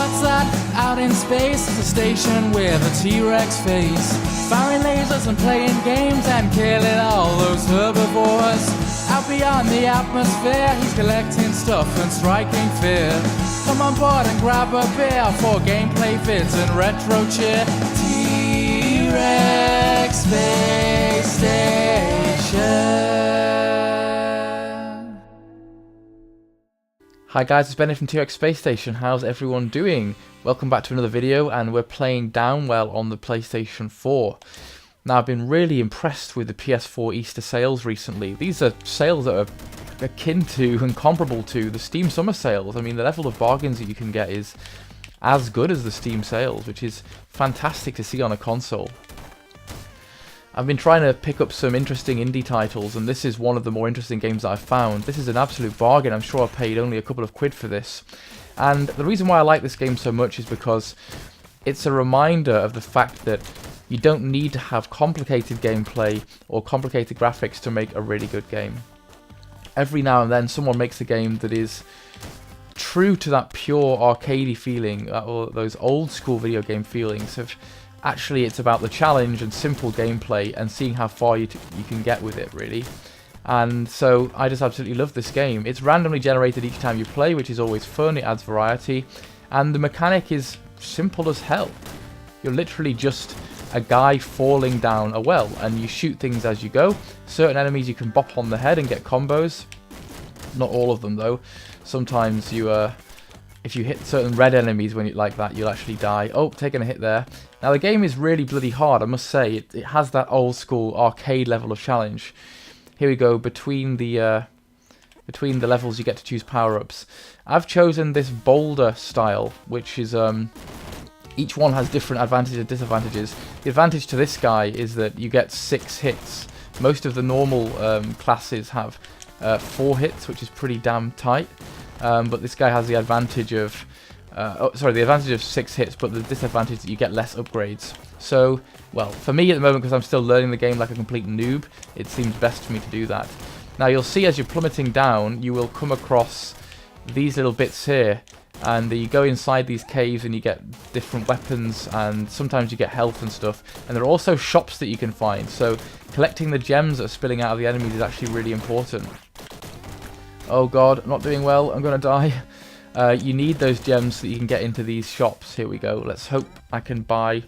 what's that? Out in space is a station with a T-Rex face. Firing lasers and playing games and killing all those herbivores. Out beyond the atmosphere, he's collecting stuff and striking fear. Come on board and grab a beer for gameplay vids and retro cheer. T-Rex Space Station. Hi guys, it's Ben from T-Rex Space Station. How's everyone doing? Welcome back to another video, and we're playing Downwell on the PlayStation 4. Now, I've been really impressed with the PS4 Easter Sales recently. These are sales that are akin to and comparable to the Steam Summer Sales. I mean, the level of bargains that you can get is as good as the Steam Sales, which is fantastic to see on a console. I've been trying to pick up some interesting indie titles, and this is one of the more interesting games that I've found. This is an absolute bargain. I'm sure I paid only a couple of quid for this. And the reason why I like this game so much is because it's a reminder of the fact that you don't need to have complicated gameplay or complicated graphics to make a really good game. Every now and then someone makes a game that is true to that pure arcadey feeling, or those old school video game feelings of actually it's about the challenge and simple gameplay and seeing how far you can get with it, really. And so I just absolutely love this game. It's randomly generated each time you play, which is always fun. It adds variety, and the mechanic is simple as hell. You're literally just a guy falling down a well, and you shoot things as you go. Certain enemies you can bop on the head and get combos. Not all of them though. Sometimes you if you hit certain red enemies when you like that, you'll actually die. Oh, taking a hit there. Now the game is really bloody hard, I must say. It has that old school arcade level of challenge. Here we go. Between the levels you get to choose power-ups. I've chosen this boulder style, which is each one has different advantages and disadvantages. The advantage to this guy is that you get 6 hits. Most of the normal classes have 4 hits, which is pretty damn tight. But this guy has the advantage of the advantage of 6 hits, but the disadvantage that you get less upgrades. So, well, for me at the moment, because I'm still learning the game like a complete noob, it seems best for me to do that. Now you'll see as you're plummeting down, you will come across these little bits here, and you go inside these caves and you get different weapons, and sometimes you get health and stuff. And there are also shops that you can find, so collecting the gems that are spilling out of the enemies is actually really important. Oh god, I'm not doing well, I'm gonna die. You need those gems so that you can get into these shops. Here we go. Let's hope I can buy...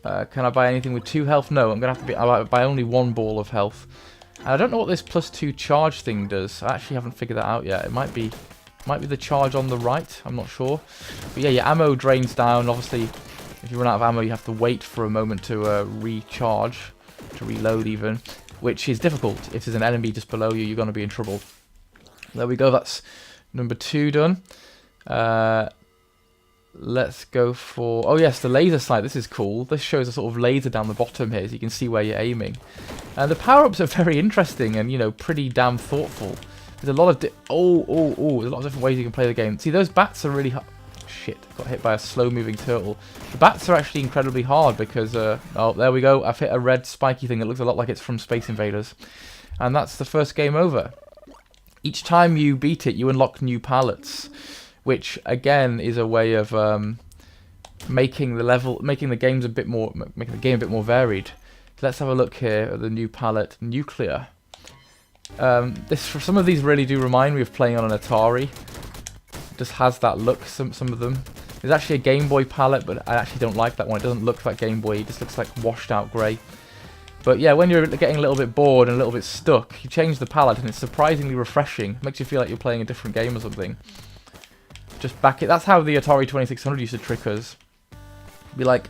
can I buy anything with 2 health? No, I'm gonna have to buy only 1 ball of health. And I don't know what this +2 charge thing does. I actually haven't figured that out yet. It might be the charge on the right, I'm not sure. But yeah, your ammo drains down. Obviously, if you run out of ammo, you have to wait for a moment to recharge, to reload even, which is difficult. If there's an enemy just below you, you're going to be in trouble. There we go, that's number 2 done. Let's go for... oh yes, the laser sight. This is cool. This shows a sort of laser down the bottom here, so you can see where you're aiming. The power-ups are very interesting and, you know, pretty damn thoughtful. There's a lot of... there's a lot of different ways you can play the game. See, those bats are really... shit, got hit by a slow-moving turtle. The bats are actually incredibly hard because... oh, there we go. I've hit a red spiky thing that looks a lot like it's from Space Invaders. And that's the first game over. Each time you beat it, you unlock new palettes, which again is a way of making the game a bit more varied. Let's have a look here at the new palette, Nuclear. Some of these really do remind me of playing on an Atari. It just has that look. Some of them. There's actually a Game Boy palette, but I actually don't like that one. It doesn't look like Game Boy. It just looks like washed out grey. But yeah, when you're getting a little bit bored and a little bit stuck, you change the palette and it's surprisingly refreshing. It makes you feel like you're playing a different game or something. Just back it. That's how the Atari 2600 used to trick us. Be like,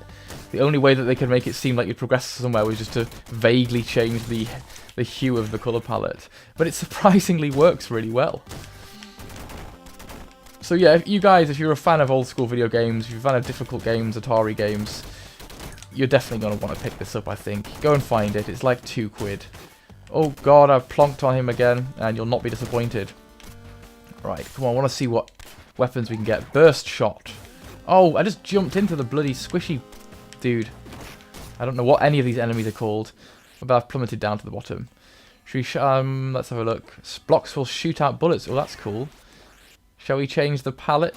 the only way that they could make it seem like you'd progress somewhere was just to vaguely change the hue of the colour palette. But it surprisingly works really well. So yeah, if you're a fan of old school video games, if you're a fan of difficult games, Atari games, you're definitely going to want to pick this up, I think. Go and find it. It's like 2 quid. Oh god, I've plonked on him again, and you'll not be disappointed. Right, come on, I want to see what weapons we can get. Burst shot. Oh, I just jumped into the bloody squishy dude. I don't know what any of these enemies are called, but I've plummeted down to the bottom. Should we let's have a look. Blocks will shoot out bullets. Oh, that's cool. Shall we change the palette?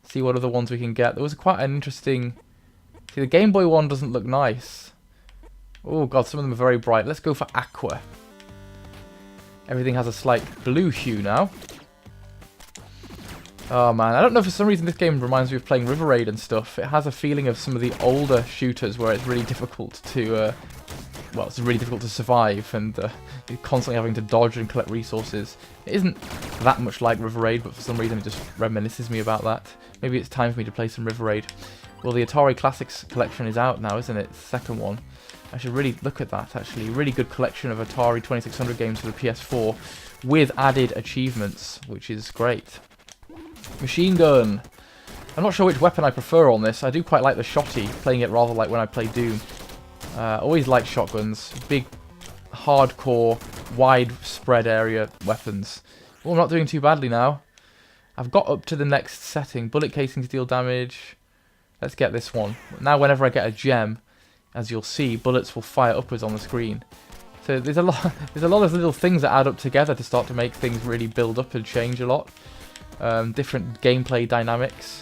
See what other ones we can get. There was quite an interesting... See, the Game Boy one doesn't look nice. Oh god, some of them are very bright. Let's go for Aqua. Everything has a slight blue hue now. Oh man, I don't know, for some reason this game reminds me of playing River Raid and stuff. It has a feeling of some of the older shooters where it's really difficult to... well, it's really difficult to survive, and you're constantly having to dodge and collect resources. It isn't that much like River Raid, but for some reason it just reminisces me about that. Maybe it's time for me to play some River Raid. Well, the Atari Classics collection is out now, isn't it? Second one. I should really look at that, actually. Really good collection of Atari 2600 games for the PS4 with added achievements, which is great. Machine gun. I'm not sure which weapon I prefer on this. I do quite like the shotty, playing it rather like when I play Doom. Always like shotguns. Big, hardcore, wide spread area weapons. Oh, I'm not doing too badly now. I've got up to the next setting. Bullet casings deal damage. Let's get this one. Now whenever I get a gem, as you'll see, bullets will fire upwards on the screen. So there's a lot of little things that add up together to start to make things really build up and change a lot. Different gameplay dynamics.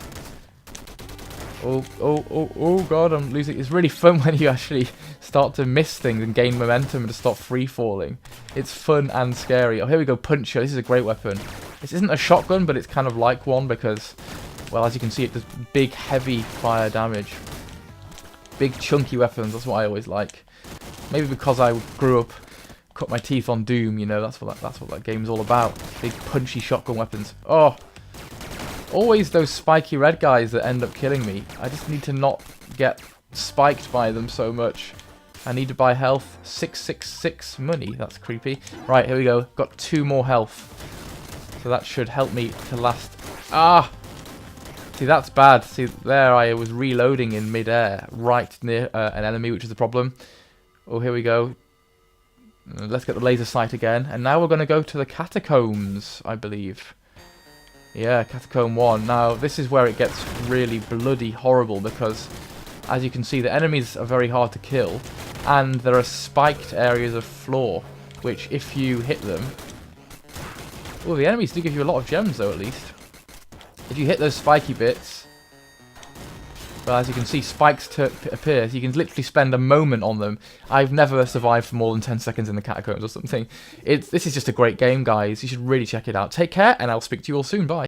Oh god, I'm losing. It's really fun when you actually start to miss things and gain momentum and to stop free falling. It's fun and scary. Oh, here we go, Puncher. This is a great weapon. This isn't a shotgun, but it's kind of like one because, well, as you can see, it does big, heavy fire damage. Big, chunky weapons. That's what I always like. Maybe because I grew up, cut my teeth on Doom. You know, that's what that game's all about. Big, punchy shotgun weapons. Oh. Always those spiky red guys that end up killing me. I just need to not get spiked by them so much. I need to buy health. 666 money. That's creepy. Right, here we go. Got 2 more health. So that should help me to last... Ah! See, that's bad. See, there I was reloading in mid-air, right near an enemy, which is the problem. Oh, here we go. Let's get the laser sight again. And now we're going to go to the catacombs, I believe. Yeah, Catacomb 1. Now, this is where it gets really bloody horrible because, as you can see, the enemies are very hard to kill, and there are spiked areas of floor, which, if you hit them... Oh, the enemies do give you a lot of gems, though, at least. If you hit those spiky bits... Well, as you can see, spikes appear. So you can literally spend a moment on them. I've never survived for more than 10 seconds in the catacombs or something. This is just a great game, guys. You should really check it out. Take care, and I'll speak to you all soon. Bye.